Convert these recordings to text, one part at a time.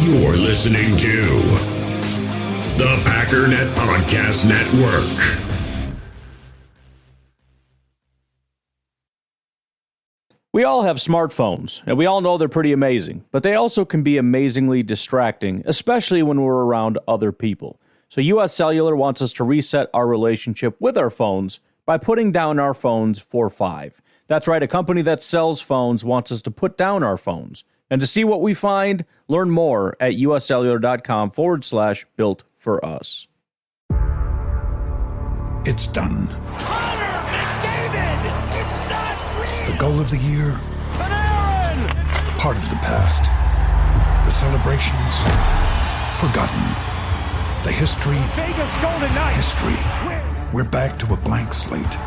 You're listening to the Packernet Podcast Network. We all have smartphones, and we all know they're pretty amazing, but they also can be amazingly distracting, especially when we're around other people. So US Cellular wants us to reset our relationship with our phones by putting down our phones for $5. That's right, a company that sells phones wants us to put down our phones. And to see what we find, learn more at uscellular.com/built for us. It's done. Connor McDavid! It's not real! The goal of the year, Panarin! part of the past. The celebrations, forgotten. The history, Vegas Golden Knights! history. We're back to a blank slate.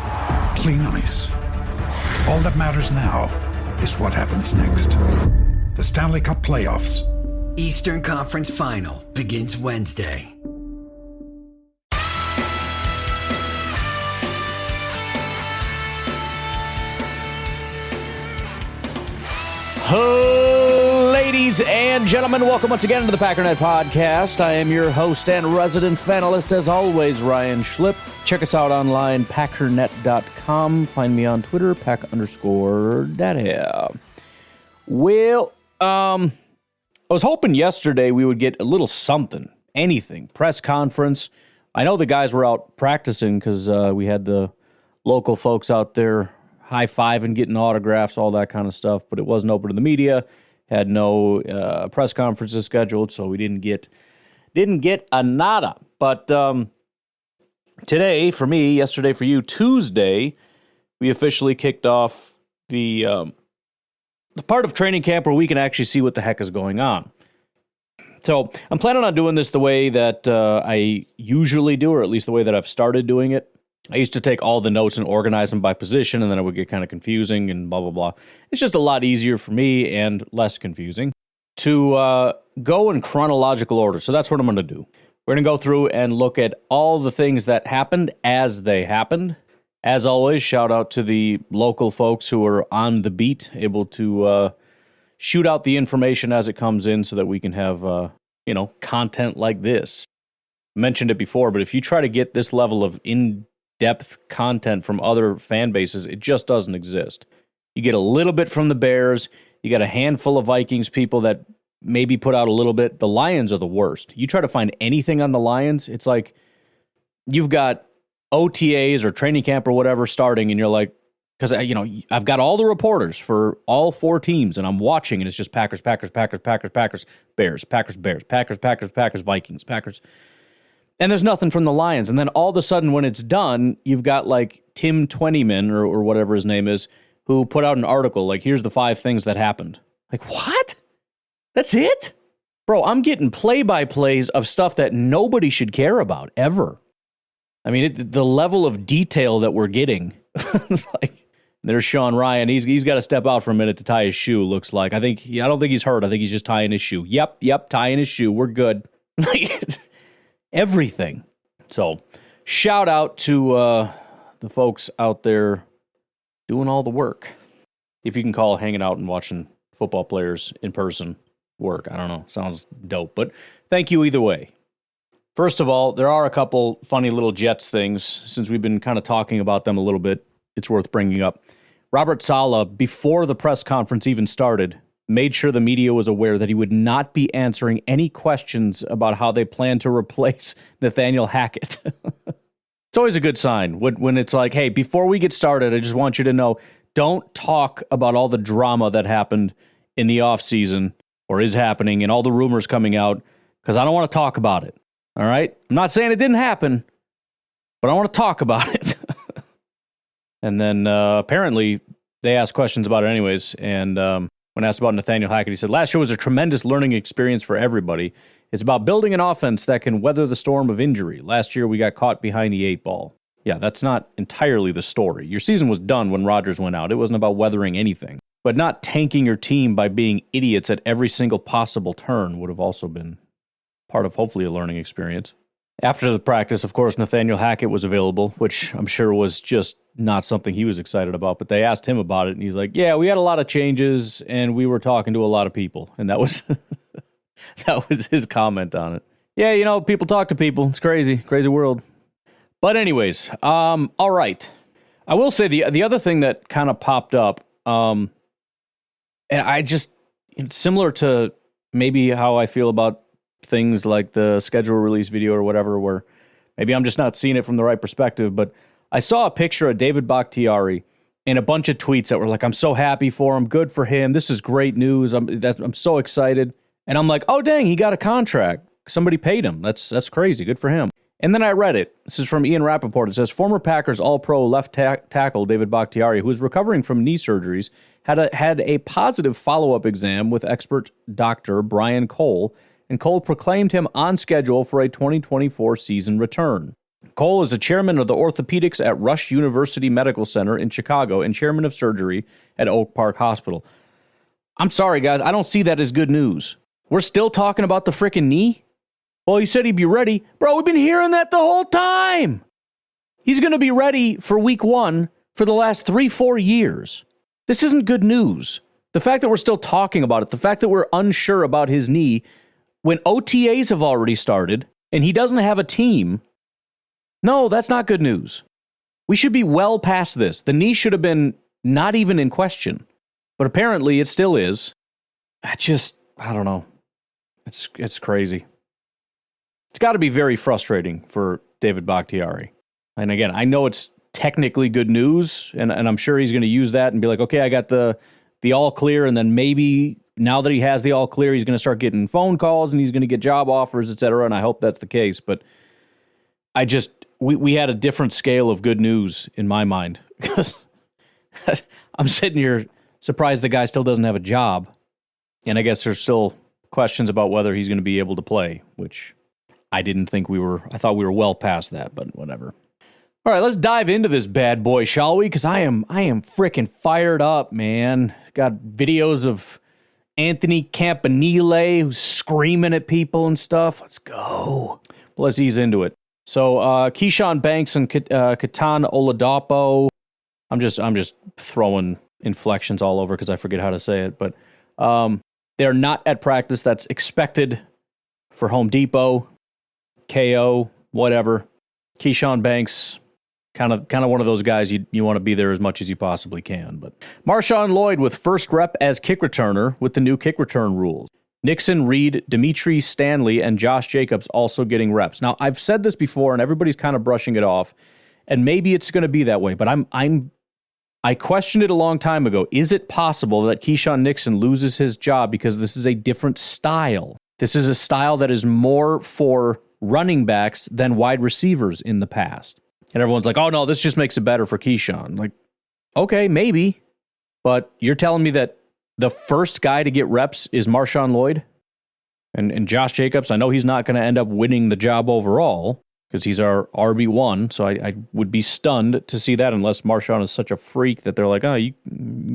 Clean ice. All that matters now is what happens next. The Stanley Cup Playoffs. Eastern Conference Final begins Wednesday. Ladies and gentlemen, welcome once again to the Packernet Podcast. I am your host and resident fanalist, as always, Ryan Schlipp. Check us out online, packernet.com. Find me on Twitter, pack_daddy. Well, I was hoping yesterday we would get a little something, anything, press conference. I know the guys were out practicing because we had the local folks out there high-fiving, getting autographs, all that kind of stuff, but it wasn't open to the media, had no press conferences scheduled, so we didn't get a nada. But today for me, yesterday for you, Tuesday, we officially kicked off the part of training camp where we can actually see what the heck is going on. So I'm planning on doing this the way that I usually do, or at least the way that I've started doing it. I used to take all the notes and organize them by position, and then it would get kind of confusing and blah, blah, blah. It's just a lot easier for me and less confusing to go in chronological order. So that's what I'm going to do. We're going to go through and look at all the things that happened as they happened. As always, shout out to the local folks who are on the beat, able to shoot out the information as it comes in so that we can have, content like this. I mentioned it before, but if you try to get this level of in-depth content from other fan bases, it just doesn't exist. You get a little bit from the Bears. You got a handful of Vikings people that maybe put out a little bit. The Lions are the worst. You try to find anything on the Lions, it's like you've got OTAs or training camp or whatever starting, and you're like, because I've got all the reporters for all four teams, and I'm watching, and it's just Packers, Bears, Packers, Vikings, Packers, and there's nothing from the Lions. And then all of a sudden, when it's done, you've got like Tim Twentyman or whatever his name is, who put out an article like, here's the 5 things that happened. Like, what? That's it? Bro, I'm getting play-by-plays of stuff that nobody should care about ever. I mean, the level of detail that we're getting, it's like, there's Sean Ryan. He's got to step out for a minute to tie his shoe, looks like. I don't think he's hurt. I think he's just tying his shoe. Yep, tying his shoe. We're good. Everything. So, shout out to the folks out there doing all the work. If you can call hanging out and watching football players in person work. I don't know. Sounds dope. But thank you either way. First of all, there are a couple funny little Jets things. Since we've been kind of talking about them a little bit, it's worth bringing up. Robert Saleh, before the press conference even started, made sure the media was aware that he would not be answering any questions about how they plan to replace Nathaniel Hackett. It's always a good sign when it's like, hey, before we get started, I just want you to know, don't talk about all the drama that happened in the offseason or is happening and all the rumors coming out, because I don't want to talk about it. All right? I'm not saying it didn't happen, but I want to talk about it. And then apparently they asked questions about it anyways. And when asked about Nathaniel Hackett, he said, last year was a tremendous learning experience for everybody. It's about building an offense that can weather the storm of injury. Last year we got caught behind the 8 ball. Yeah, that's not entirely the story. Your season was done when Rodgers went out. It wasn't about weathering anything. But not tanking your team by being idiots at every single possible turn would have also been part of hopefully a learning experience. After the practice, of course, Nathaniel Hackett was available, which I'm sure was just not something he was excited about, but they asked him about it, and he's like, yeah, we had a lot of changes, and we were talking to a lot of people, and that was That was his comment on it. Yeah, people talk to people. It's crazy. Crazy world. But anyways, all right. I will say the other thing that kind of popped up, and it's similar to maybe how I feel about things like the schedule release video or whatever, where maybe I'm just not seeing it from the right perspective, but I saw a picture of David Bakhtiari and a bunch of tweets that were like, I'm so happy for him, good for him, this is great news, I'm so excited. And I'm like, oh dang, he got a contract. Somebody paid him. That's crazy, good for him. And then I read it. This is from Ian Rappaport. It says, former Packers All-Pro left tackle David Bakhtiari, who is recovering from knee surgeries, had a positive follow-up exam with expert doctor Brian Cole, and Cole proclaimed him on schedule for a 2024 season return. Cole is a chairman of the orthopedics at Rush University Medical Center in Chicago and chairman of surgery at Oak Park Hospital. I'm sorry, guys. I don't see that as good news. We're still talking about the frickin' knee? Well, he said he'd be ready. Bro, we've been hearing that the whole time. He's going to be ready for week 1 for the last 3-4 years. This isn't good news. The fact that we're still talking about it, the fact that we're unsure about his knee when OTAs have already started and he doesn't have a team, no, that's not good news. We should be well past this. The knee should have been not even in question, but apparently it still is. I don't know. It's crazy. It's got to be very frustrating for David Bakhtiari. And again, I know it's technically good news, and I'm sure he's going to use that and be like, okay, I got the all clear, and then maybe now that he has the all clear, he's going to start getting phone calls and he's going to get job offers, etc. And I hope that's the case. But we had a different scale of good news in my mind, because I'm sitting here surprised the guy still doesn't have a job. And I guess there's still questions about whether he's going to be able to play, which I thought we were well past that, but whatever. All right, let's dive into this bad boy, shall we? Because I am freaking fired up, man. Got videos of Anthony Campanile who's screaming at people and stuff. Let's go. Let's ease into it. So, Keyshawn Banks and Ketan Oladapo. I'm just throwing inflections all over because I forget how to say it, but they're not at practice. That's expected for Home Depot, KO, whatever. Keyshawn Banks, kind of one of those guys you want to be there as much as you possibly can. But Marshawn Lloyd with first rep as kick returner with the new kick return rules. Nixon, Reed, Dimitri Stanley, and Josh Jacobs also getting reps. Now, I've said this before, and everybody's kind of brushing it off, and maybe it's going to be that way, but I questioned it a long time ago. Is it possible that Keyshawn Nixon loses his job because this is a different style? This is a style that is more for running backs than wide receivers in the past. And everyone's like, oh no, this just makes it better for Keyshawn. Like, okay, maybe, but you're telling me that the first guy to get reps is Marshawn Lloyd? And Josh Jacobs, I know he's not going to end up winning the job overall because he's our RB1, so I would be stunned to see that unless Marshawn is such a freak that they're like, oh, you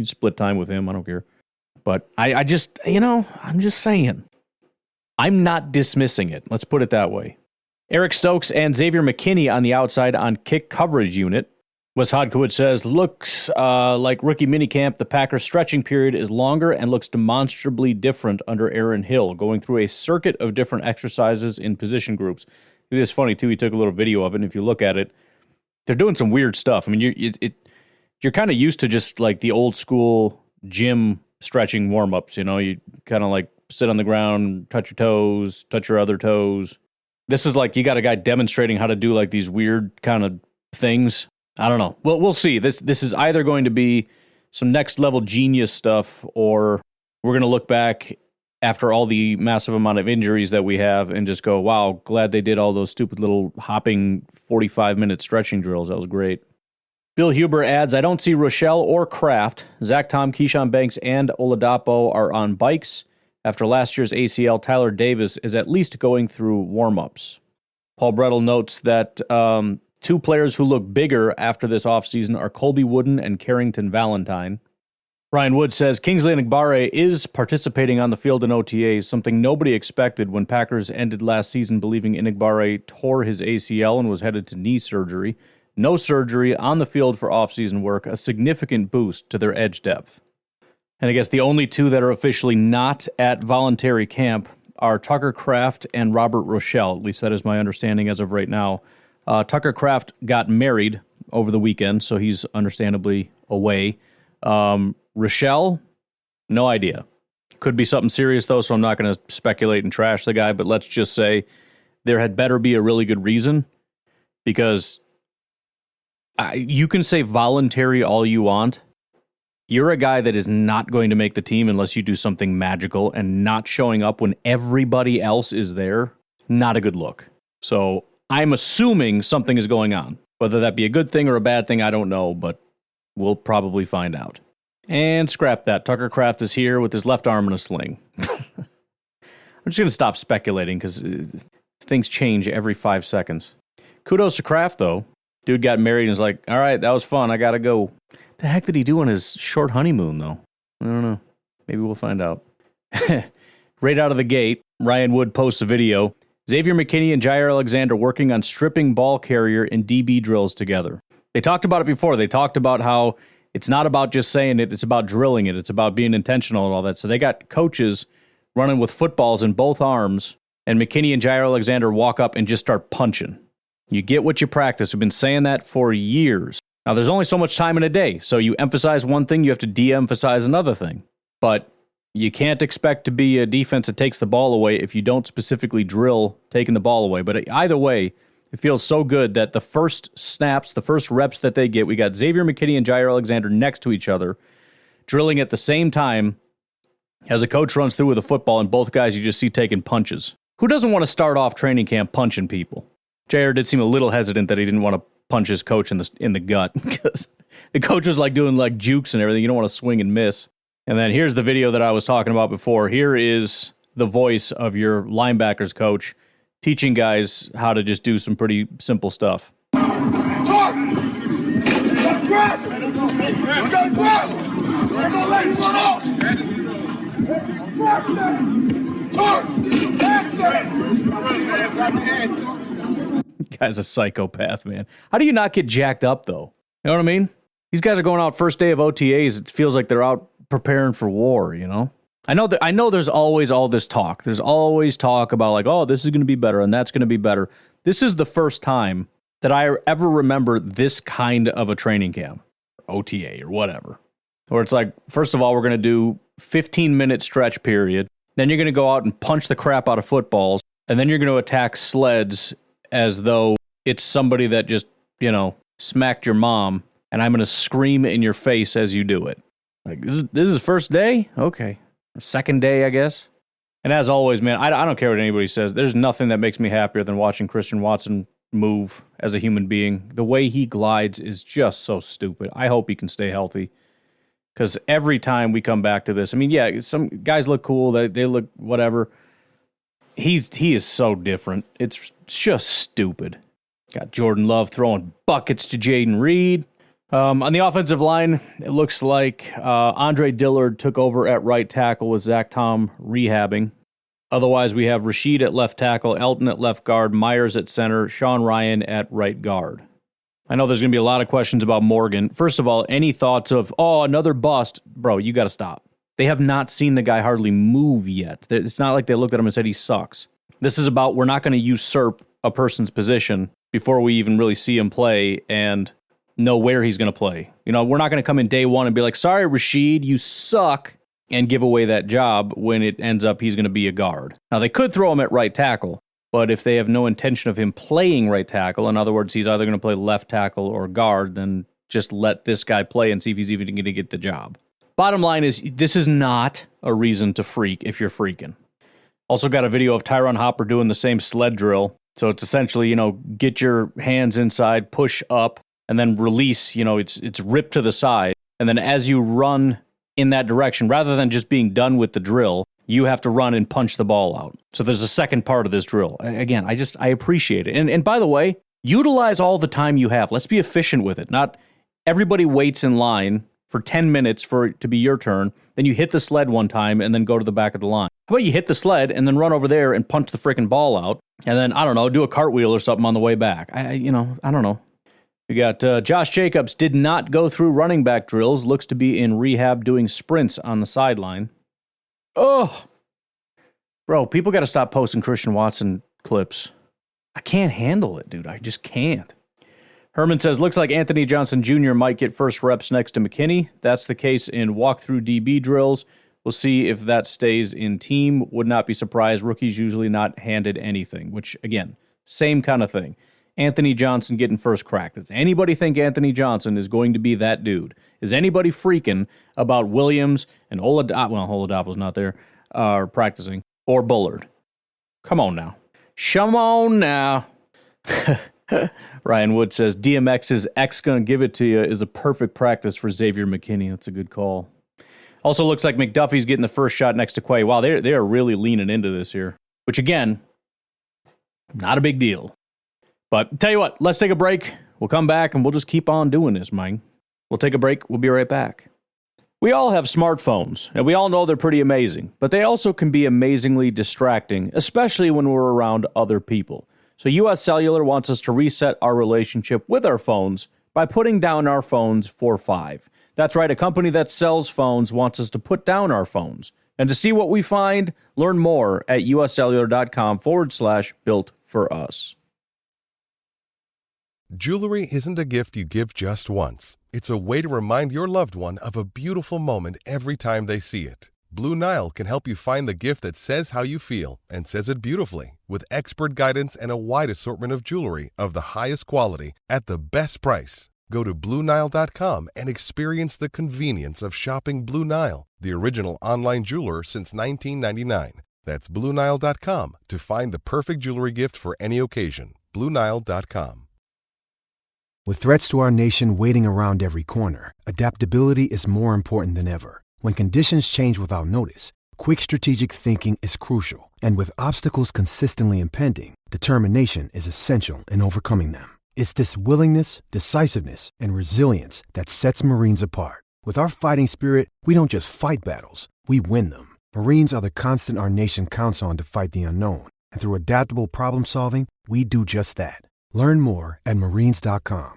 split time with him, I don't care. But I just, I'm just saying. I'm not dismissing it. Let's put it that way. Eric Stokes and Xavier McKinney on the outside on kick coverage unit. Wes Hodkowitz says, looks like rookie minicamp, the Packers' stretching period is longer and looks demonstrably different under Aaron Hill, going through a circuit of different exercises in position groups. It is funny, too. He took a little video of it, and if you look at it, they're doing some weird stuff. I mean, you're kind of used to just like the old school gym stretching warm-ups, You kind of like sit on the ground, touch your toes, touch your other toes. This is like you got a guy demonstrating how to do like these weird kind of things. I don't know. Well, we'll see. This is either going to be some next level genius stuff, or we're going to look back after all the massive amount of injuries that we have and just go, wow, glad they did all those stupid little hopping 45-minute stretching drills. That was great. Bill Huber adds, I don't see Rochelle or Kraft. Zach Tom, Keyshawn Banks, and Oladapo are on bikes. After last year's ACL, Tyler Davis is at least going through warm-ups. Paul Brettel notes that two players who look bigger after this offseason are Colby Wooden and Carrington Valentine. Ryan Wood says Kingsley Enagbare is participating on the field in OTAs, something nobody expected when Packers ended last season believing Enagbare tore his ACL and was headed to knee surgery. No surgery on the field for offseason work, a significant boost to their edge depth. And I guess the only two that are officially not at voluntary camp are Tucker Kraft and Robert Rochelle. At least that is my understanding as of right now. Tucker Kraft got married over the weekend, so he's understandably away. Rochelle, no idea. Could be something serious, though, so I'm not going to speculate and trash the guy, but let's just say there had better be a really good reason, because you can say voluntary all you want. You're a guy that is not going to make the team unless you do something magical, and not showing up when everybody else is there, not a good look. So I'm assuming something is going on. Whether that be a good thing or a bad thing, I don't know, but we'll probably find out. And scrap that. Tucker Kraft is here with his left arm in a sling. I'm just going to stop speculating because things change every 5 seconds. Kudos to Kraft, though. Dude got married and was like, all right, that was fun. I got to go. The heck did he do on his short honeymoon, though? I don't know. Maybe we'll find out. Right out of the gate, Ryan Wood posts a video. Xavier McKinney and Jair Alexander working on stripping ball carrier and DB drills together. They talked about it before. They talked about how it's not about just saying it. It's about drilling it. It's about being intentional and all that. So they got coaches running with footballs in both arms, and McKinney and Jair Alexander walk up and just start punching. You get what you practice. We've been saying that for years. Now, there's only so much time in a day, so you emphasize one thing, you have to de-emphasize another thing. But you can't expect to be a defense that takes the ball away if you don't specifically drill taking the ball away. But either way, it feels so good that the first snaps, the first reps that they get, we got Xavier McKinney and Jair Alexander next to each other, drilling at the same time as a coach runs through with a football, and both guys you just see taking punches. Who doesn't want to start off training camp punching people? Jair did seem a little hesitant that he didn't want to punch his coach in the gut, because the coach was like doing like jukes and everything. You don't want to swing and miss. And then here's the video that I was talking about before. Here is the voice of your linebackers coach teaching guys how to just do some pretty simple stuff. Guy's a psychopath, man. How do you not get jacked up, though? You know what I mean? These guys are going out first day of OTAs. It feels like they're out preparing for war, you know? I know there's always all this talk. There's always talk about like, oh, this is going to be better and that's going to be better. This is the first time that I ever remember this kind of a training camp, OTA or whatever, where it's like, first of all, we're going to do 15-minute stretch period. Then you're going to go out and punch the crap out of footballs. And then you're going to attack sleds as though it's somebody that just, smacked your mom. And I'm going to scream in your face as you do it. Like, this is the first day? Okay. Second day, I guess. And as always, man, I don't care what anybody says. There's nothing that makes me happier than watching Christian Watson move as a human being. The way he glides is just so stupid. I hope he can stay healthy. Because every time we come back to this, I mean, yeah, some guys look cool. They look whatever. He is so different. It's just stupid. Got Jordan Love throwing buckets to Jaden Reed. On the offensive line, it looks like Andre Dillard took over at right tackle with Zach Tom rehabbing. Otherwise, we have Rashid at left tackle, Elton at left guard, Myers at center, Sean Ryan at right guard. I know there's going to be a lot of questions about Morgan. First of all, any thoughts of, another bust? Bro, you got to stop. They have not seen the guy hardly move yet. It's not like they looked at him and said he sucks. This is about we're not going to usurp a person's position before we even really see him play and know where he's going to play. We're not going to come in day one and be like, sorry, Rashid, you suck, and give away that job when it ends up he's going to be a guard. Now, they could throw him at right tackle, but if they have no intention of him playing right tackle, in other words, he's either going to play left tackle or guard, then just let this guy play and see if he's even going to get the job. Bottom line is, this is not a reason to freak if you're freaking. Also got a video of Tyron Hopper doing the same sled drill. So it's essentially, get your hands inside, push up, and then release, it's ripped to the side. And then as you run in that direction, rather than just being done with the drill, you have to run and punch the ball out. So there's a second part of this drill. Again, I appreciate it. And by the way, utilize all the time you have. Let's be efficient with it. Not everybody waits in line for 10 minutes for it to be your turn. Then you hit the sled one time and then go to the back of the line. How about you hit the sled and then run over there and punch the freaking ball out? And then, I don't know, do a cartwheel or something on the way back. I don't know. We got Josh Jacobs did not go through running back drills. Looks to be in rehab doing sprints on the sideline. Oh, Bro, people got to stop posting Christian Watson clips. I can't handle it, dude. I just can't. Herman says, looks like Anthony Johnson Jr. might get first reps next to McKinney. That's the case in walkthrough DB drills. We'll see if that stays in team. Would not be surprised. Rookies usually not handed anything, which, again, same kind of thing. Anthony Johnson getting first crack. Does anybody think Anthony Johnson is going to be that dude? Is anybody freaking about Williams and Oladapo's not there, practicing, or Bullard? Come on now. Come on now. Ryan Wood says, DMX's X gonna give it to you is a perfect practice for Xavier McKinney. That's a good call. Also looks like McDuffie's getting the first shot next to Quay. Wow, they are really leaning into this here, which again, not a big deal. But tell you what, let's take a break. We'll come back and we'll just keep on doing this, Mike. We'll take a break. We'll be right back. We all have smartphones, and we all know they're pretty amazing, but they also can be amazingly distracting, especially when we're around other people. So US Cellular wants us to reset our relationship with our phones by putting down our phones for $5. That's right, a company that sells phones wants us to put down our phones. And to see what we find, learn more at uscellular.com/built for us. Jewelry isn't a gift you give just once. It's a way to remind your loved one of a beautiful moment every time they see it. Blue Nile can help you find the gift that says how you feel and says it beautifully, with expert guidance and a wide assortment of jewelry of the highest quality at the best price. Go to BlueNile.com and experience the convenience of shopping Blue Nile, the original online jeweler since 1999. That's BlueNile.com to find the perfect jewelry gift for any occasion. BlueNile.com. With threats to our nation waiting around every corner, adaptability is more important than ever. When conditions change without notice, quick strategic thinking is crucial. And with obstacles consistently impending, determination is essential in overcoming them. It's this willingness, decisiveness, and resilience that sets Marines apart. With our fighting spirit, we don't just fight battles, we win them. Marines are the constant our nation counts on to fight the unknown. And through adaptable problem solving, we do just that. Learn more at marines.com.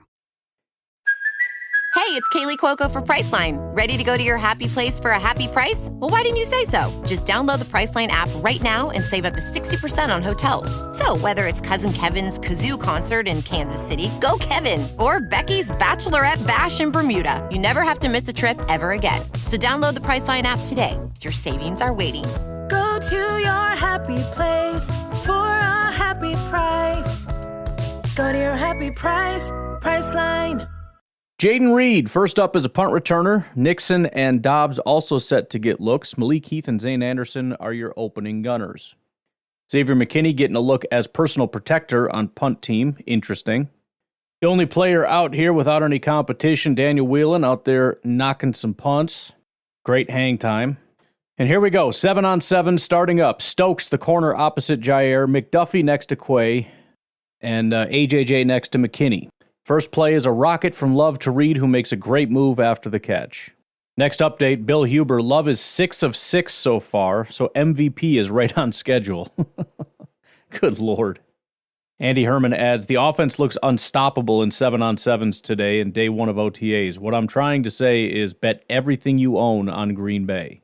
Hey, it's Kaylee Cuoco for Priceline. Ready to go to your happy place for a happy price? Well, why didn't you say so? Just download the Priceline app right now and save up to 60% on hotels. So whether it's Cousin Kevin's Kazoo Concert in Kansas City, go Kevin, or Becky's Bachelorette Bash in Bermuda, you never have to miss a trip ever again. So download the Priceline app today. Your savings are waiting. Go to your happy place for a happy price. Go to your happy price, Priceline. Jaden Reed, first up as a punt returner. Nixon and Dobbs also set to get looks. Malik Heath and Zane Anderson are your opening gunners. Xavier McKinney getting a look as personal protector on punt team. Interesting. The only player out here without any competition, Daniel Whelan, out there knocking some punts. Great hang time. And here we go, 7-on-7 starting up. Stokes, the corner opposite Jair. McDuffie next to Quay. And AJJ next to McKinney. First play is a rocket from Love to Reed, who makes a great move after the catch. Next update, Bill Huber. Love is 6 of 6 so far, so MVP is right on schedule. Good Lord. Andy Herman adds, the offense looks unstoppable in 7-on-7s today and day 1 of OTAs. What I'm trying to say is bet everything you own on Green Bay.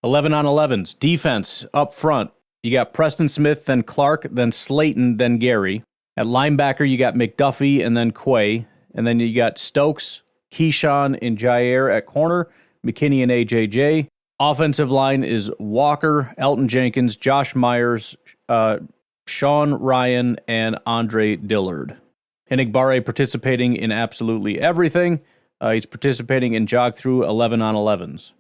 11-on-11s, defense up front. You got Preston Smith, then Clark, then Slayton, then Gary. At linebacker, you got McDuffie and then Quay. And then you got Stokes, Keyshawn, and Jair at corner, McKinney and AJJ. Offensive line is Walker, Elton Jenkins, Josh Myers, Sean Ryan, and Andre Dillard. Enigbare participating in absolutely everything. He's participating in jog through 11-on-11s.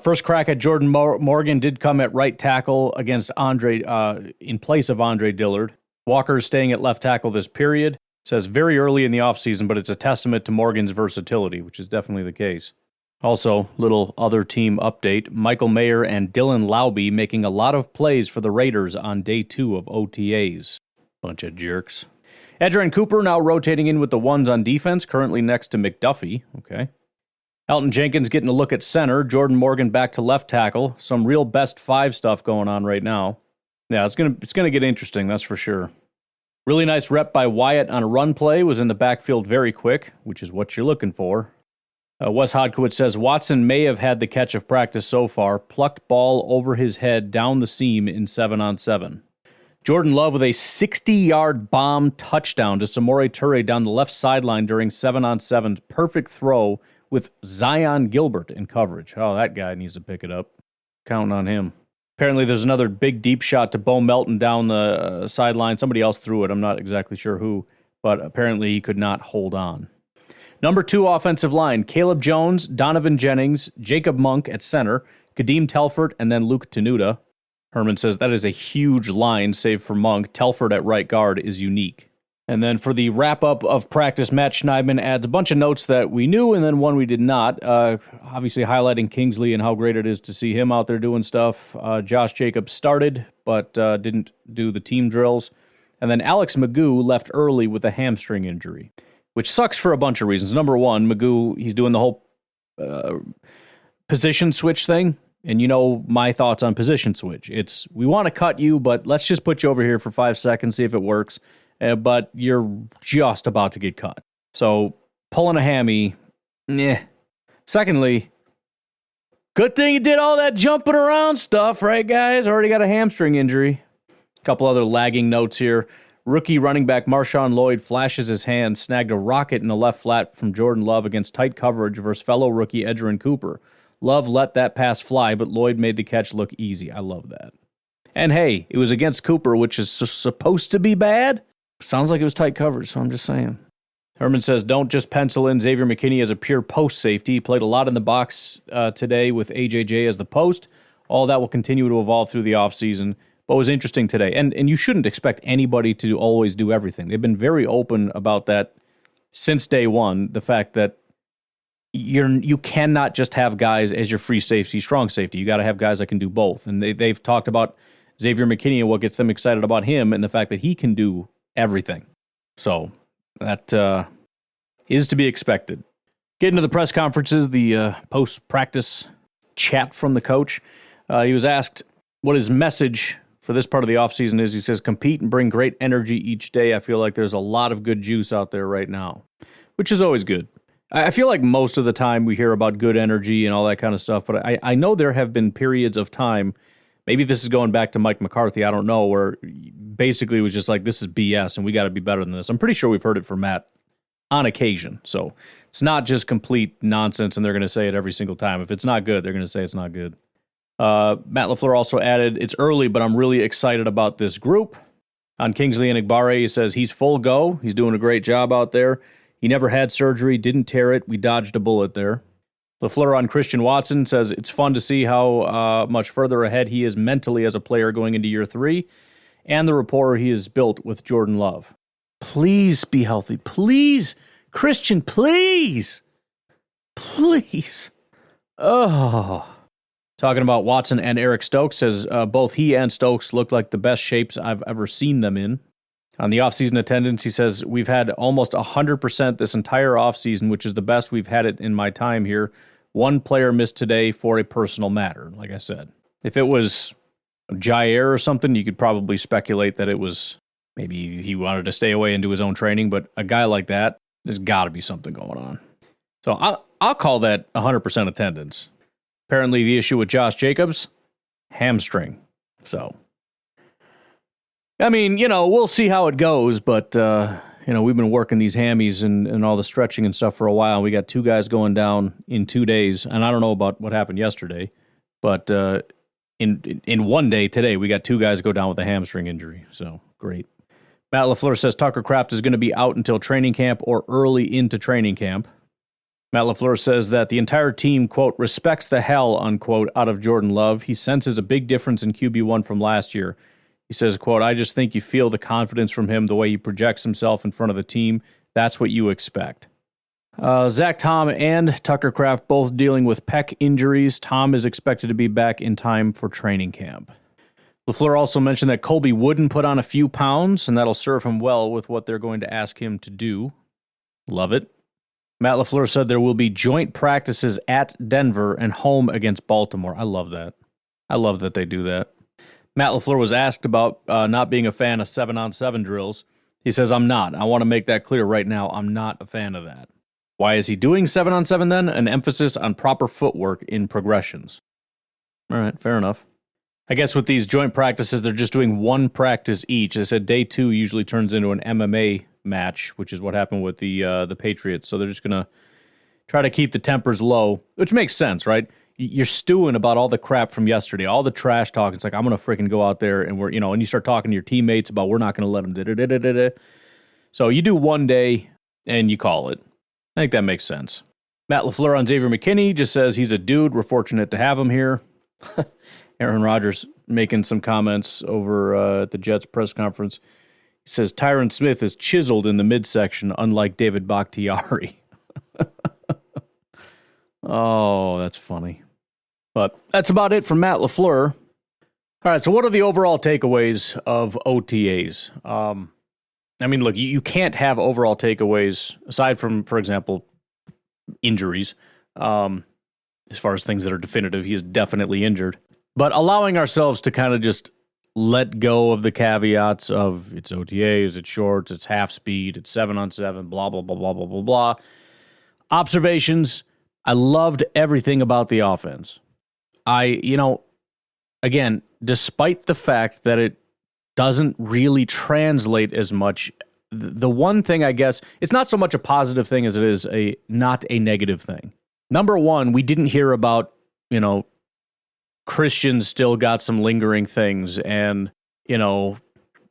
First crack at Jordan Morgan did come at right tackle against Andre in place of Andre Dillard. Walker is staying at left tackle this period. Says very early in the offseason, but it's a testament to Morgan's versatility, which is definitely the case. Also, little other team update. Michael Mayer and Dylan Laube making a lot of plays for the Raiders on day 2 of OTAs. Bunch of jerks. Edgerrin Cooper now rotating in with the ones on defense, currently next to McDuffie. Okay. Elton Jenkins getting a look at center. Jordan Morgan back to left tackle. Some real best 5 stuff going on right now. Yeah, it's gonna get interesting, that's for sure. Really nice rep by Wyatt on a run play. Was in the backfield very quick, which is what you're looking for. Wes Hodkowitz says, Watson may have had the catch of practice so far, plucked ball over his head down the seam in 7-on-7. Jordan Love with a 60-yard bomb touchdown to Samori Toure down the left sideline during 7-on-7's perfect throw with Zion Gilbert in coverage. Oh, that guy needs to pick it up. Counting on him. Apparently there's another big deep shot to Bo Melton down the sideline. Somebody else threw it. I'm not exactly sure who, but apparently he could not hold on. Number 2 offensive line, Caleb Jones, Donovan Jennings, Jacob Monk at center, Kadeem Telford, and then Luke Tenuta. Herman says that is a huge line, save for Monk. Telford at right guard is unique. And then for the wrap-up of practice, Matt Schneidman adds a bunch of notes that we knew and then one we did not. Obviously highlighting Kingsley and how great it is to see him out there doing stuff. Josh Jacobs started, but didn't do the team drills. And then Alex Magoo left early with a hamstring injury, which sucks for a bunch of reasons. Number one, Magoo, he's doing the whole position switch thing. And you know my thoughts on position switch. It's, we want to cut you, but let's just put you over here for 5 seconds, see if it works. But you're just about to get cut. So pulling a hammy, yeah. Secondly, good thing you did all that jumping around stuff, right, guys? Already got a hamstring injury. A couple other lagging notes here. Rookie running back Marshawn Lloyd flashes his hand, snagged a rocket in the left flat from Jordan Love against tight coverage versus fellow rookie Edgerrin Cooper. Love let that pass fly, but Lloyd made the catch look easy. I love that. And hey, it was against Cooper, which is supposed to be bad. Sounds like it was tight coverage, so I'm just saying. Herman says, don't just pencil in Xavier McKinney as a pure post safety. He played a lot in the box today with AJJ as the post. All that will continue to evolve through the offseason, but was interesting today. And you shouldn't expect anybody to always do everything. They've been very open about that since day one, the fact that you cannot just have guys as your free safety, strong safety. You got to have guys that can do both. And they've talked about Xavier McKinney and what gets them excited about him and the fact that he can do everything. So that is to be expected. Getting to the press conferences, the post-practice chat from the coach. He was asked what his message for this part of the offseason is. He says, compete and bring great energy each day. I feel like there's a lot of good juice out there right now, which is always good. I feel like most of the time we hear about good energy and all that kind of stuff, but I know there have been periods of time, maybe this is going back to Mike McCarthy, I don't know, where basically it was just like, this is BS and we got to be better than this. I'm pretty sure we've heard it from Matt on occasion. So it's not just complete nonsense and they're going to say it every single time. If it's not good, they're going to say it's not good. Matt LaFleur also added, it's early, but I'm really excited about this group. On Kingsley and Igbare, he says he's full go. He's doing a great job out there. He never had surgery, didn't tear it. We dodged a bullet there. LaFleur on Christian Watson says it's fun to see how much further ahead he is mentally as a player going into year 3 and the rapport he has built with Jordan Love. Please be healthy. Please, Christian, please. Please. Oh. Talking about Watson and Eric Stokes, says both he and Stokes look like the best shapes I've ever seen them in. On the offseason attendance, he says, we've had almost 100% this entire offseason, which is the best we've had it in my time here. One player missed today for a personal matter, like I said. If it was Jair or something, you could probably speculate that it was maybe he wanted to stay away and do his own training, but a guy like that, there's got to be something going on. So I'll call that 100% attendance. Apparently the issue with Josh Jacobs, hamstring. So I mean, we'll see how it goes, but, we've been working these hammies and all the stretching and stuff for a while. We got 2 guys going down in 2 days, and I don't know about what happened yesterday, but in 1 day today, we got 2 guys go down with a hamstring injury, so great. Matt LaFleur says Tucker Kraft is going to be out until training camp or early into training camp. Matt LaFleur says that the entire team, quote, respects the hell, unquote, out of Jordan Love. He senses a big difference in QB1 from last year. He says, quote, I just think you feel the confidence from him, the way he projects himself in front of the team. That's what you expect. Zach Tom and Tucker Kraft both dealing with pec injuries. Tom is expected to be back in time for training camp. LaFleur also mentioned that Colby Wooden put on a few pounds, and that'll serve him well with what they're going to ask him to do. Love it. Matt LaFleur said there will be joint practices at Denver and home against Baltimore. I love that. I love that they do that. Matt LaFleur was asked about not being a fan of 7-on-7 drills. He says, I'm not. I want to make that clear right now. I'm not a fan of that. Why is he doing 7-on-7 then? An emphasis on proper footwork in progressions. All right, fair enough. I guess with these joint practices, they're just doing one practice each. I said day 2 usually turns into an MMA match, which is what happened with the Patriots. So they're just going to try to keep the tempers low, which makes sense, right? You're stewing about all the crap from yesterday, all the trash talk. It's like, I'm going to freaking go out there and and you start talking to your teammates about we're not going to let them da-da-da-da-da. So you do one day and you call it. I think that makes sense. Matt LaFleur on Xavier McKinney just says he's a dude. We're fortunate to have him here. Aaron Rodgers making some comments over at the Jets press conference. He says Tyron Smith is chiseled in the midsection, unlike David Bakhtiari. Oh, that's funny. But that's about it from Matt LaFleur. All right, so what are the overall takeaways of OTAs? I mean, look, you can't have overall takeaways, aside from, for example, injuries. As far as things that are definitive, he is definitely injured. But allowing ourselves to kind of just let go of the caveats of it's OTAs, it's shorts, it's half speed, it's 7-on-7, blah, blah, blah, blah, blah, blah, blah. Observations, I loved everything about the offense. Again, despite the fact that it doesn't really translate as much, the one thing, I guess, it's not so much a positive thing as it is not a negative thing. Number one, we didn't hear about, Christian still got some lingering things and,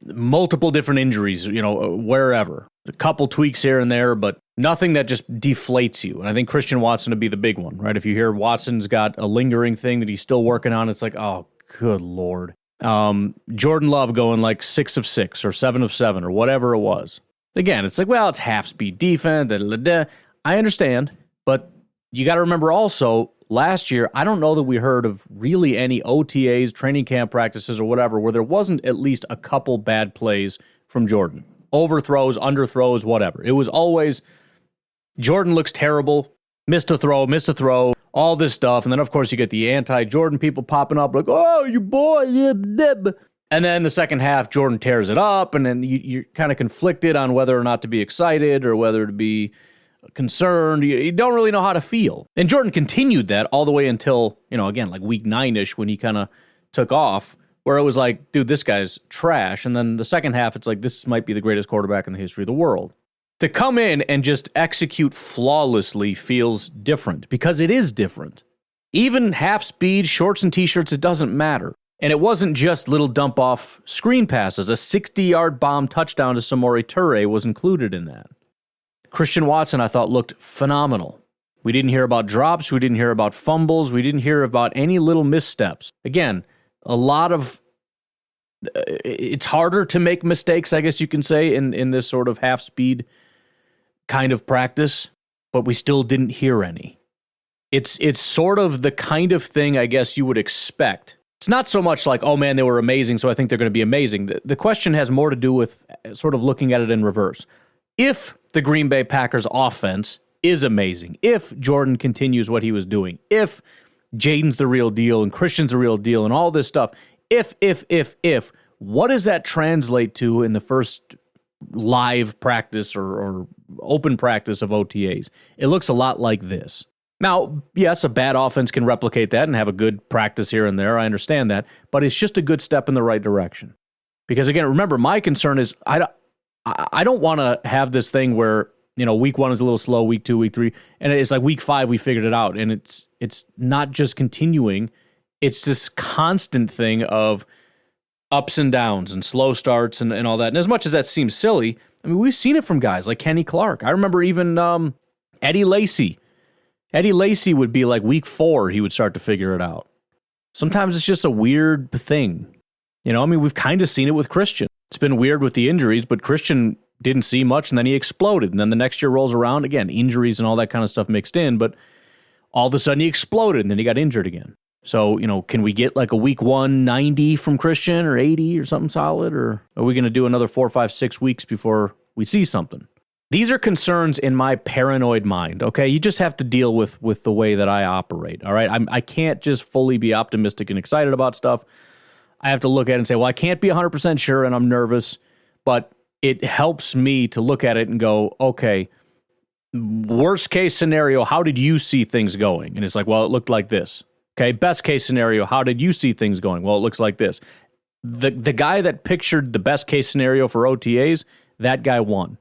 multiple different injuries, wherever. A couple tweaks here and there, but nothing that just deflates you. And I think Christian Watson would be the big one, right? If you hear Watson's got a lingering thing that he's still working on, it's like, oh, good Lord. Jordan Love going like 6 of 6 or 7 of 7 or whatever it was. Again, it's like, well, it's half-speed defense. I understand, but you got to remember also, last year, I don't know that we heard of really any OTAs, training camp practices, or whatever, where there wasn't at least a couple bad plays from Jordan. Overthrows, underthrows, whatever. It was always, Jordan looks terrible, missed a throw, all this stuff. And then, of course, you get the anti-Jordan people popping up like, oh, your boy, yeah, bib. And then the second half, Jordan tears it up, and then you're kind of conflicted on whether or not to be excited or whether to be concerned. You don't really know how to feel. And Jordan continued that all the way until, again, like week 9-ish when he kind of took off, where it was like, dude, this guy's trash. And then the second half, it's like, this might be the greatest quarterback in the history of the world. To come in and just execute flawlessly feels different, because it is different. Even half speed, shorts and t-shirts, it doesn't matter. And it wasn't just little dump-off screen passes. A 60-yard bomb touchdown to Samori Toure was included in that. Christian Watson, I thought, looked phenomenal. We didn't hear about drops. We didn't hear about fumbles. We didn't hear about any little missteps. Again, it's harder to make mistakes, I guess you can say, in this sort of half-speed kind of practice, but we still didn't hear any. It's sort of the kind of thing I guess you would expect. It's not so much like, oh man, they were amazing, so I think they're going to be amazing. The question has more to do with sort of looking at it in reverse. If the Green Bay Packers offense is amazing, if Jordan continues what he was doing, if Jaden's the real deal and Christian's the real deal and all this stuff, if, what does that translate to in the first live practice or open practice of OTAs? It looks a lot like this. Now, yes, a bad offense can replicate that and have a good practice here and there. I understand that, but it's just a good step in the right direction. Because again, remember, my concern is I don't want to have this thing where, week 1 is a little slow, week 2, week 3, and it's like week 5 we figured it out, and it's not just continuing. It's this constant thing of ups and downs and slow starts and all that. And as much as that seems silly, I mean, we've seen it from guys like Kenny Clark. I remember even Eddie Lacy. Eddie Lacy would be like week 4, he would start to figure it out. Sometimes it's just a weird thing. We've kind of seen it with Christian. It's been weird with the injuries, but Christian didn't see much, and then he exploded. And then the next year rolls around, again, injuries and all that kind of stuff mixed in, but all of a sudden he exploded, and then he got injured again. So, can we get like a week 1 90 from Christian or 80 or something solid, or are we going to do another 4, 5, 6 weeks before we see something? These are concerns in my paranoid mind, okay? You just have to deal with the way that I operate, all right? I can't just fully be optimistic and excited about stuff. I have to look at it and say, well, I can't be 100% sure and I'm nervous, but it helps me to look at it and go, okay, worst case scenario, how did you see things going? And it's like, well, it looked like this. Okay, best case scenario, how did you see things going? Well, it looks like this. The guy that pictured the best case scenario for OTAs, that guy won.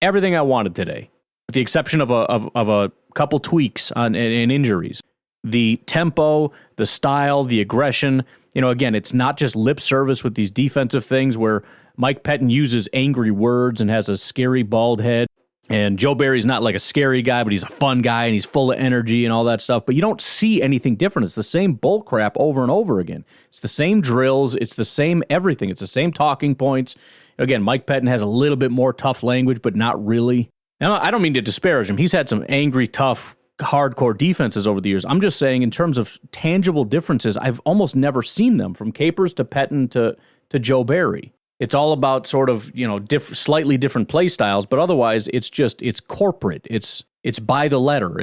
Everything I wanted today, with the exception of a couple tweaks in injuries. The tempo, the style, the aggression. Again, it's not just lip service with these defensive things where Mike Pettin uses angry words and has a scary bald head. And Joe Barry's not like a scary guy, but he's a fun guy and he's full of energy and all that stuff. But you don't see anything different. It's the same bull crap over and over again. It's the same drills. It's the same everything. It's the same talking points. Again, Mike Pettin has a little bit more tough language, but not really. Now, I don't mean to disparage him. He's had some angry, tough, hardcore defenses over the years. I'm just saying in terms of tangible differences, I've almost never seen them from Capers to Pettin to Joe Barry. It's all about sort of, slightly different play styles, but otherwise it's corporate. It's by the letter.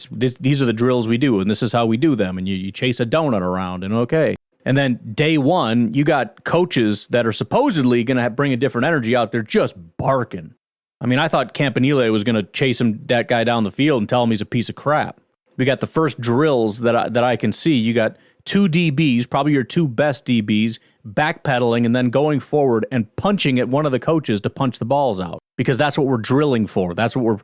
These are the drills we do, and this is how we do them, and you chase a donut around, and okay. And then day one, you got coaches that are supposedly going to bring a different energy out there just barking. I mean, I thought Campanile was going to chase that guy down the field and tell him he's a piece of crap. We got the first drills that I can see. You got two DBs, probably your two best DBs, backpedaling and then going forward and punching at one of the coaches to punch the balls out because that's what we're drilling for. That's what we're.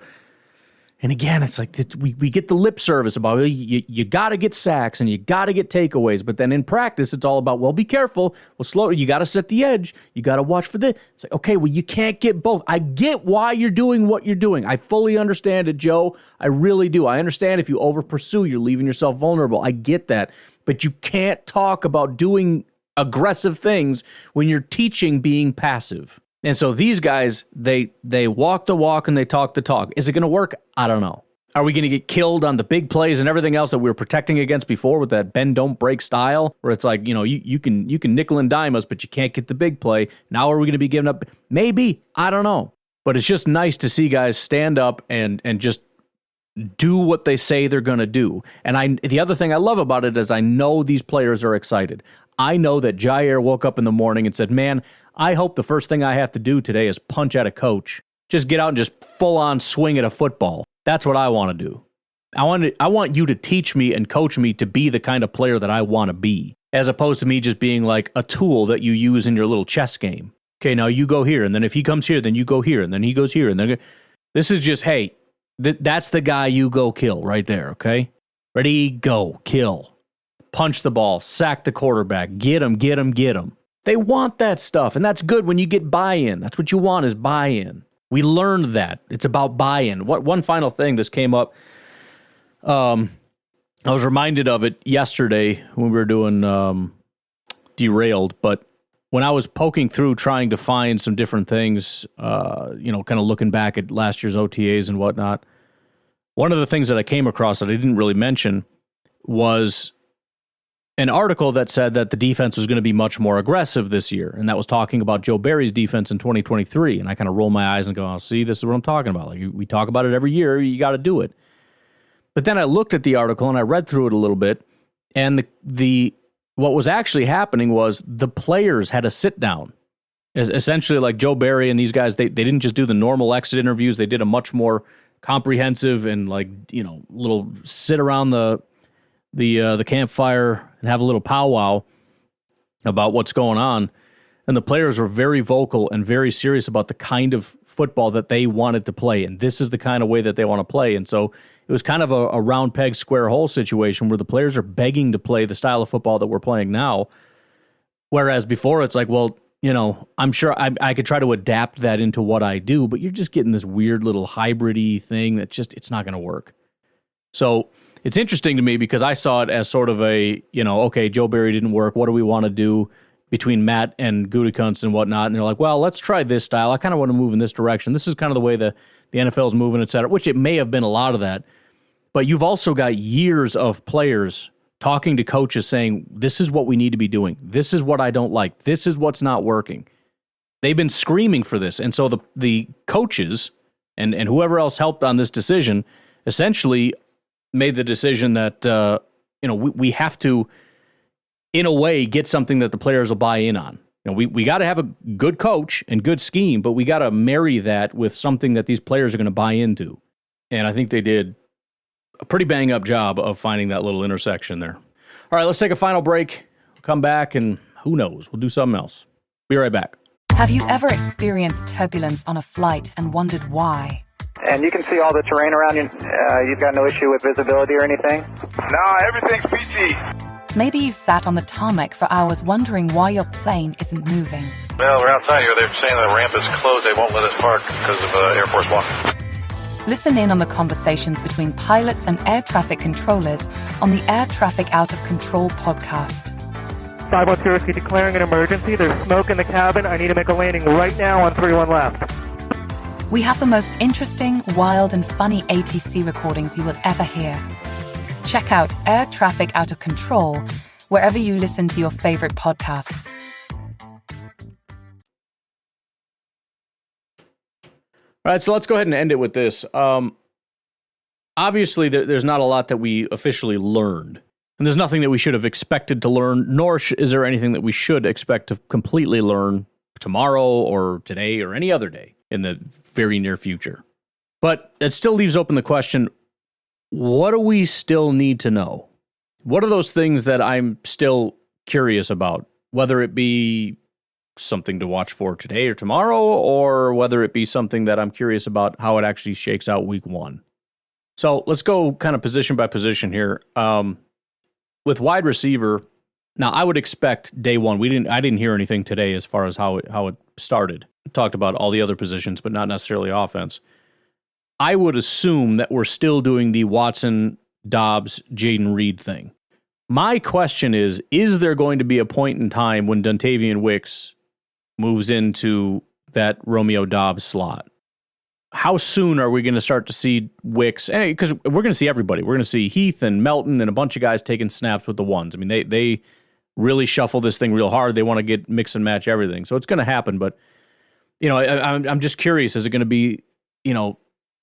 And again, it's like we get the lip service about you got to get sacks and you got to get takeaways, but then in practice it's all about, well, be careful, well, slow. You got to set the edge. You got to watch for this. It's like, okay, well, you can't get both. I get why you're doing what you're doing. I fully understand it, Joe. I really do. I understand if you over pursue, you're leaving yourself vulnerable. I get that, but you can't talk about doing aggressive things when you're teaching being passive. And so these guys, they walk the walk and they talk the talk. Is it going to work? I don't know. Are we going to get killed on the big plays and everything else that we were protecting against before with that bend, don't break style? Where it's like, you can nickel and dime us, but you can't get the big play. Now are we going to be giving up? Maybe. I don't know. But it's just nice to see guys stand up and just do what they say they're going to do. And the other thing I love about it is I know these players are excited. I know that Jair woke up in the morning and said, man, I hope the first thing I have to do today is punch at a coach. Just get out and just full on swing at a football. That's what I want to do. I want you to teach me and coach me to be the kind of player that I want to be, as opposed to me just being like a tool that you use in your little chess game. Okay, now you go here, and then if he comes here, then you go here, and then he goes here, and then this is just, hey, that's the guy you go kill right there, okay? Ready, go, kill. Punch the ball, sack the quarterback, get him, get him, get him. They want that stuff, and that's good when you get buy-in. That's what you want is buy-in. We learned that. It's about buy-in. One final thing, this came up. I was reminded of it yesterday when we were doing Derailed, but when I was poking through trying to find some different things, kind of looking back at last year's OTAs and whatnot, one of the things that I came across that I didn't really mention was an article that said that the defense was going to be much more aggressive this year, and that was talking about Joe Barry's defense in 2023, and I kind of roll my eyes and go, oh, see, this is what I'm talking about. Like, we talk about it every year, you got to do it. But then I looked at the article, and I read through it a little bit, and what was actually happening was the players had a sit-down. Essentially, like Joe Barry and these guys, they didn't just do the normal exit interviews, they did a much more comprehensive and little sit around the campfire and have a little powwow about what's going on. And the players were very vocal and very serious about the kind of football that they wanted to play. And this is the kind of way that they want to play. And so it was kind of a round peg, square hole situation where the players are begging to play the style of football that we're playing now. Whereas before it's like, well, I'm sure I could try to adapt that into what I do, but you're just getting this weird little hybrid-y thing that it's not going to work. So it's interesting to me because I saw it as sort of a, okay, Joe Barry didn't work. What do we want to do between Matt and Gutekunst and whatnot? And they're like, well, let's try this style. I kind of want to move in this direction. This is kind of the way the NFL is moving, et cetera, which it may have been a lot of that. But you've also got years of players talking to coaches saying, this is what we need to be doing. This is what I don't like. This is what's not working. They've been screaming for this. And so the coaches and whoever else helped on this decision essentially made the decision that, we have to, in a way, get something that the players will buy in on. We got to have a good coach and good scheme, but we got to marry that with something that these players are going to buy into. And I think they did a pretty bang-up job of finding that little intersection there. All right, let's take a final break. Come back, and who knows? We'll do something else. Be right back. Have you ever experienced turbulence on a flight and wondered why? And you can see all the terrain around you. You've got no issue with visibility or anything? No, everything's PG. Maybe you've sat on the tarmac for hours wondering why your plane isn't moving. Well, we're outside here. They're saying the ramp is closed. They won't let us park because of Air Force One. Listen in on the conversations between pilots and air traffic controllers on the Air Traffic Out of Control podcast. 510 declaring an emergency. There's smoke in the cabin. I need to make a landing right now on 31 left. We have the most interesting, wild, and funny ATC recordings you will ever hear. Check out Air Traffic Out of Control wherever you listen to your favorite podcasts. All right, so let's go ahead and end it with this. Obviously, there's not a lot that we officially learned. And there's nothing that we should have expected to learn, nor is there anything that we should expect to completely learn tomorrow or today or any other day in the very near future. But it still leaves open the question, what do we still need to know? What are those things that I'm still curious about, whether it be something to watch for today or tomorrow, or whether it be something that I'm curious about how it actually shakes out week one? So let's go kind of position by position here. With wide receiver, now I would expect day one. I didn't hear anything today as far as how it started. Talked about all the other positions, but not necessarily offense. I would assume that we're still doing the Watson, Dobbs, Jaden Reed thing. My question is there going to be a point in time when Dontavian Wicks moves into that Romeo Dobbs slot? How soon are we going to start to see Wicks? Because we're going to see everybody. We're going to see Heath and Melton and a bunch of guys taking snaps with the ones. I mean, they really shuffle this thing real hard. They want to get mix and match everything. So it's going to happen. But, I'm just curious. Is it going to be,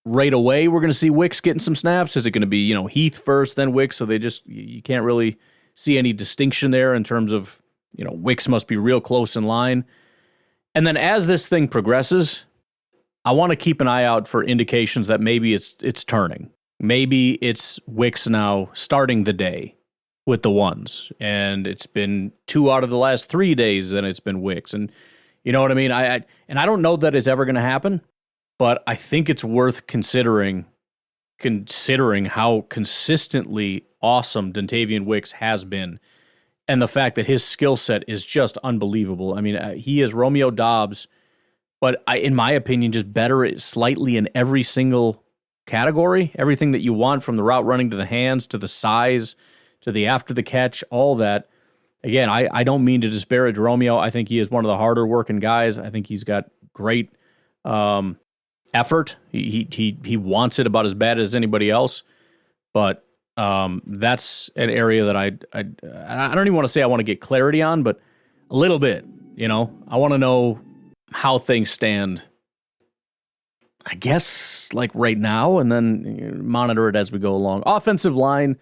right away we're going to see Wicks getting some snaps? Is it going to be, Heath first, then Wicks? So you can't really see any distinction there in terms of, Wicks must be real close in line. And then as this thing progresses, I want to keep an eye out for indications that maybe it's turning. Maybe it's Wicks now starting the day with the ones, and it's been 2 out of the last 3 days, and it's been Wicks. And you know what I mean? I don't know that it's ever going to happen, but I think it's worth considering how consistently awesome Dontavian Wicks has been, and the fact that his skill set is just unbelievable. I mean, he is Romeo Dobbs, but in my opinion, just better slightly in every single category. Everything that you want, from the route running to the hands to the size to the after the catch, all that. Again, I don't mean to disparage Romeo. I think he is one of the harder working guys. I think he's got great effort. He wants it about as bad as anybody else. But that's an area that I don't even want to say I want to get clarity on, but a little bit. I want to know how things stand, I guess, like right now, and then monitor it as we go along. Offensive line,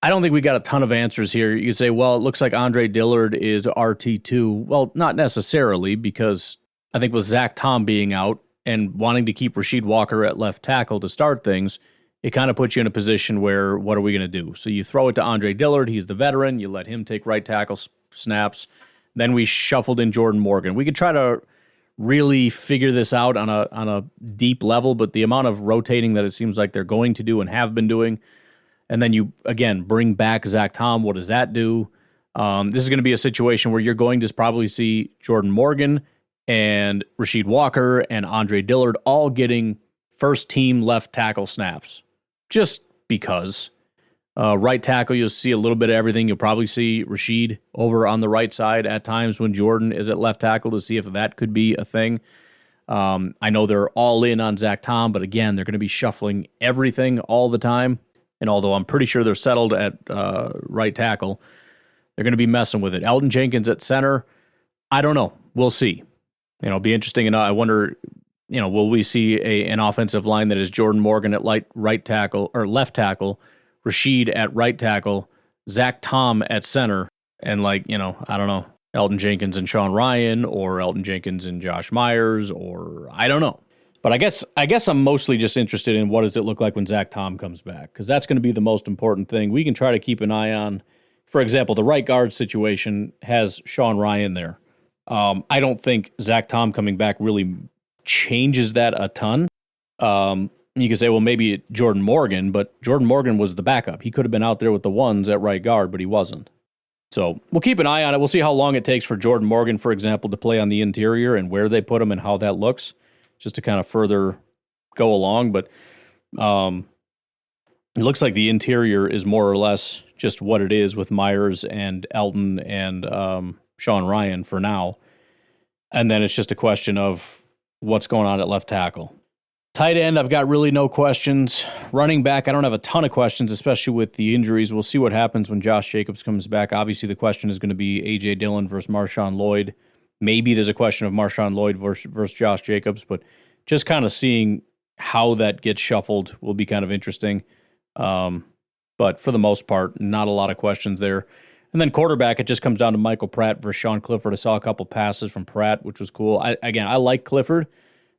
I don't think we got a ton of answers here. You could say, well, it looks like Andre Dillard is RT2. Well, not necessarily, because I think with Zach Tom being out and wanting to keep Rasheed Walker at left tackle to start things, it kind of puts you in a position where, what are we going to do? So you throw it to Andre Dillard. He's the veteran. You let him take right tackle snaps. Then we shuffled in Jordan Morgan. We could try to really figure this out on a deep level, but the amount of rotating that it seems like they're going to do and have been doing, and then you, again, bring back Zach Tom, what does that do? This is going to be a situation where you're going to probably see Jordan Morgan and Rasheed Walker and Andre Dillard all getting first-team left tackle snaps, just because. Right tackle, you'll see a little bit of everything. You'll probably see Rasheed over on the right side at times when Jordan is at left tackle, to see if that could be a thing. I know they're all in on Zach Tom, but again, they're going to be shuffling everything all the time. And although I'm pretty sure they're settled at right tackle, they're going to be messing with it. Elton Jenkins at center, I don't know. We'll see. It'll be interesting. And I wonder, will we see an offensive line that is Jordan Morgan at right tackle or left tackle, Rasheed at right tackle, Zach Tom at center, and I don't know, Elton Jenkins and Sean Ryan, or Elton Jenkins and Josh Myers, or I don't know. But I guess I'm mostly just interested in what does it look like when Zach Tom comes back, because that's going to be the most important thing. We can try to keep an eye on, for example, the right guard situation has Sean Ryan there. I don't think Zach Tom coming back really changes that a ton. You could say, well, maybe Jordan Morgan, but Jordan Morgan was the backup. He could have been out there with the ones at right guard, but he wasn't. So we'll keep an eye on it. We'll see how long it takes for Jordan Morgan, for example, to play on the interior and where they put him and how that looks, just to kind of further go along. But it looks like the interior is more or less just what it is with Myers and Elton and Sean Ryan for now. And then it's just a question of what's going on at left tackle. Tight end, I've got really no questions. Running back, I don't have a ton of questions, especially with the injuries. We'll see what happens when Josh Jacobs comes back. Obviously, the question is going to be A.J. Dillon versus Marshawn Lloyd. Maybe there's a question of Marshawn Lloyd versus Josh Jacobs, but just kind of seeing how that gets shuffled will be kind of interesting. But for the most part, not a lot of questions there. And then quarterback, it just comes down to Michael Pratt versus Sean Clifford. I saw a couple passes from Pratt, which was cool. I like Clifford.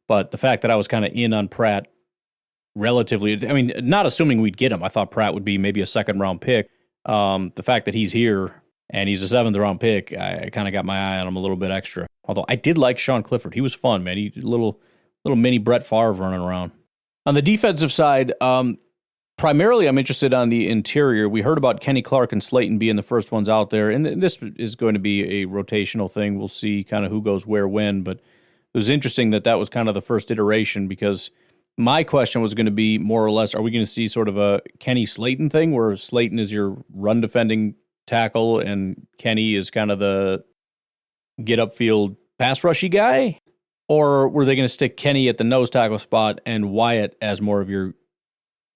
But the fact that I was kind of in on Pratt relatively, I mean, not assuming we'd get him. I thought Pratt would be maybe a second-round pick. The fact that he's here and he's a seventh-round pick, I kind of got my eye on him a little bit extra. Although I did like Sean Clifford. He was fun, man. He little mini Brett Favre running around. On the defensive side, primarily I'm interested on the interior. We heard about Kenny Clark and Slayton being the first ones out there, and this is going to be a rotational thing. We'll see kind of who goes where when, but it was interesting that was kind of the first iteration, because my question was going to be more or less, are we going to see sort of a Kenny Slayton thing where Slayton is your run defending tackle and Kenny is kind of the get upfield pass rushy guy? Or were they going to stick Kenny at the nose tackle spot and Wyatt as more of your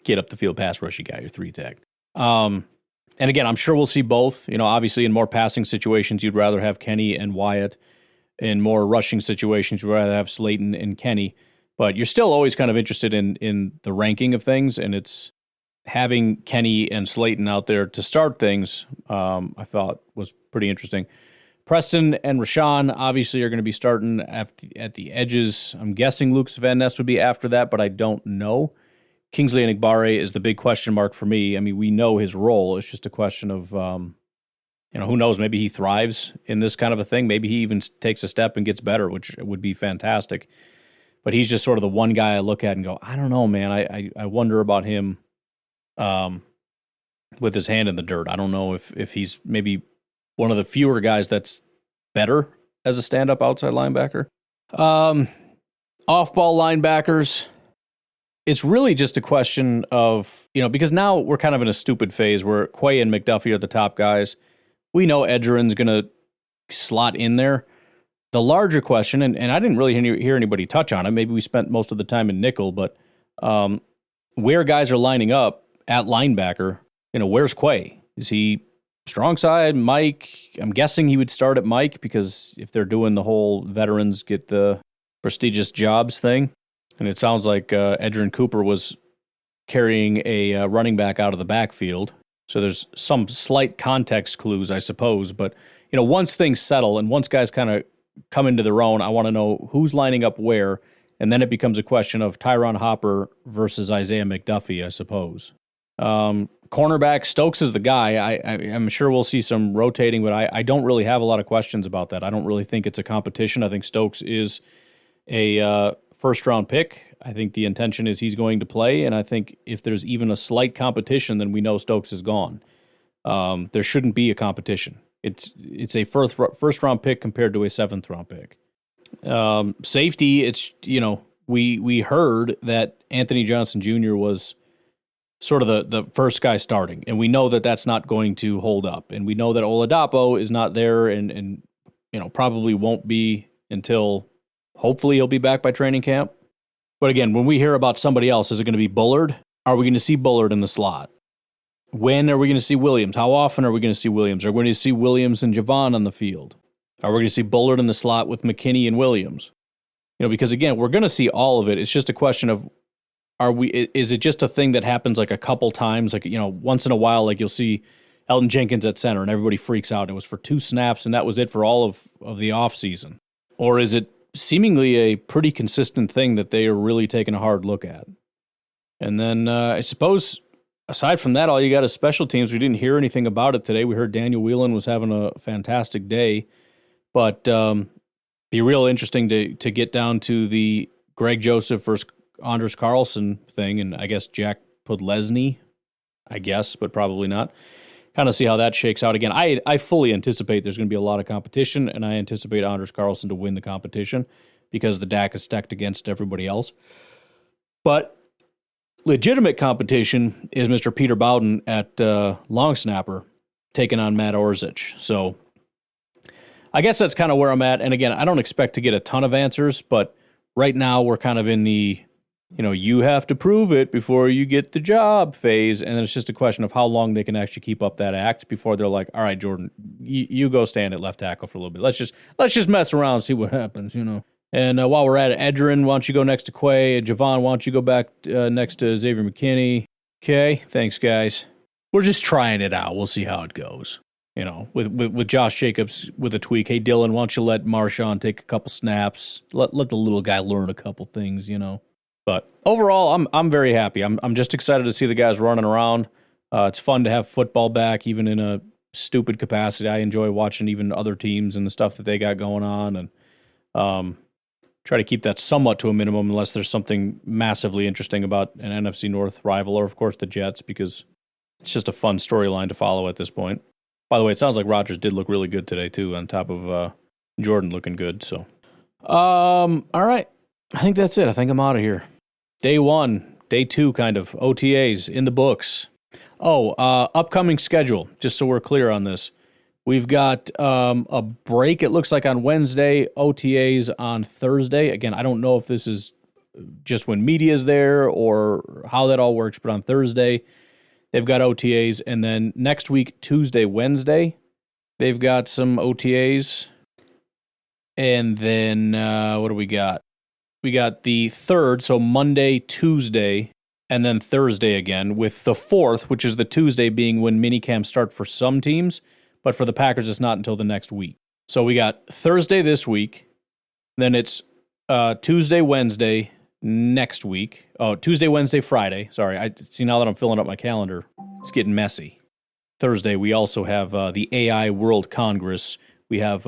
get up the field pass rushy guy, your three tech? And again, I'm sure we'll see both. You know, obviously in more passing situations, you'd rather have Kenny and Wyatt. In more rushing situations, you'd rather have Slayton and Kenny. But you're still always kind of interested in the ranking of things, and it's having Kenny and Slayton out there to start things, I thought was pretty interesting. Preston and Rashawn obviously are going to be starting at the edges. I'm guessing Luke Van Ness would be after that, but I don't know. Kingsley Enagbare is the big question mark for me. I mean, we know his role. It's just a question of, who knows? Maybe he thrives in this kind of a thing. Maybe he even takes a step and gets better, which would be fantastic. But he's just sort of the one guy I look at and go, I don't know, man. I wonder about him with his hand in the dirt. I don't know if he's maybe one of the fewer guys that's better as a stand-up outside linebacker. Off-ball linebackers, it's really just a question of, because now we're kind of in a stupid phase where Quay and McDuffie are the top guys. We know Edgerrin's going to slot in there. The larger question, and I didn't really hear anybody touch on it, maybe we spent most of the time in nickel, but where guys are lining up at linebacker, where's Quay? Is he strong side, Mike? I'm guessing he would start at Mike, because if they're doing the whole veterans get the prestigious jobs thing, and it sounds like Edgerrin Cooper was carrying a running back out of the backfield. So there's some slight context clues, I suppose. But, once things settle and once guys kind of come into their own, I want to know who's lining up where. And then it becomes a question of Tyron Hopper versus Isaiah McDuffie, I suppose. Cornerback, Stokes is the guy. I'm sure we'll see some rotating, but I don't really have a lot of questions about that. I don't really think it's a competition. I think Stokes is a first-round pick. I think the intention is he's going to play, and I think if there's even a slight competition, then we know Stokes is gone. There shouldn't be a competition. It's a first-round pick compared to a seventh-round pick. Safety, it's, we heard that Anthony Johnson Jr. was sort of the first guy starting, and we know that that's not going to hold up, and we know that Oladapo is not there and probably won't be until hopefully he'll be back by training camp. But again, when we hear about somebody else, is it going to be Bullard? Are we going to see Bullard in the slot? When are we going to see Williams? How often are we going to see Williams? Are we going to see Williams and Javon on the field? Are we going to see Bullard in the slot with McKinney and Williams? Because again, we're going to see all of it. It's just a question of, is it just a thing that happens like a couple times? Like, once in a while, like you'll see Elton Jenkins at center and everybody freaks out. It was for 2 snaps and that was it for all of the offseason. Or is it seemingly a pretty consistent thing that they are really taking a hard look at. And then I suppose, aside from that, all you got is special teams. We didn't hear anything about it today. We heard Daniel Whelan was having a fantastic day. But be real interesting to get down to the Greg Joseph versus Anders Carlson thing, and I guess Jack Podlesny, I guess, but probably not. Kind of see how that shakes out again. I fully anticipate there's going to be a lot of competition, and I anticipate Anders Carlson to win the competition because the DAC is stacked against everybody else. But legitimate competition is Mr. Peter Bowden at long snapper taking on Matt Orzic. So I guess that's kind of where I'm at. And again, I don't expect to get a ton of answers, but right now we're kind of in the, you have to prove it before you get the job phase. And then it's just a question of how long they can actually keep up that act before they're like, all right, Jordan, you go stand at left tackle for a little bit. Let's just mess around and see what happens, And while we're at it, Edgerrin, why don't you go next to Quay? Javon, why don't you go back next to Xavier McKinney? Okay, thanks, guys. We're just trying it out. We'll see how it goes. With Josh Jacobs with a tweak. Hey, Dylan, why don't you let Marshawn take a couple snaps? Let the little guy learn a couple things, But overall, I'm very happy. I'm just excited to see the guys running around. It's fun to have football back, even in a stupid capacity. I enjoy watching even other teams and the stuff that they got going on, and try to keep that somewhat to a minimum unless there's something massively interesting about an NFC North rival or, of course, the Jets, because it's just a fun storyline to follow at this point. By the way, it sounds like Rodgers did look really good today, too, on top of Jordan looking good. So, all right. I think that's it. I think I'm out of here. Day 1, day 2, kind of, OTAs in the books. Upcoming schedule, just so we're clear on this. We've got a break, it looks like, on Wednesday, OTAs on Thursday. Again, I don't know if this is just when media's there or how that all works, but on Thursday, they've got OTAs. And then next week, Tuesday, Wednesday, they've got some OTAs. And then what do we got? We got the 3rd, so Monday, Tuesday, and then Thursday again, with the 4th, which is the Tuesday, being when minicamps start for some teams. But for the Packers, it's not until the next week. So we got Thursday this week, then it's Tuesday, Wednesday next week. Oh, Tuesday, Wednesday, Friday. Sorry, I see now that I'm filling up my calendar, it's getting messy. Thursday, we also have the AI World Congress. We have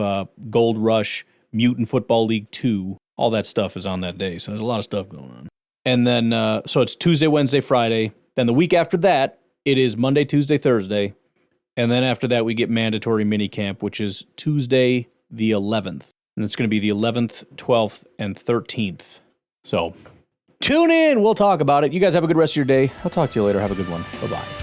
Gold Rush, Mutant Football League 2. All that stuff is on that day, so there's a lot of stuff going on. And then, so it's Tuesday, Wednesday, Friday. Then the week after that, it is Monday, Tuesday, Thursday. And then after that, we get mandatory minicamp, which is Tuesday the 11th. And it's going to be the 11th, 12th, and 13th. So tune in. We'll talk about it. You guys have a good rest of your day. I'll talk to you later. Have a good one. Bye-bye.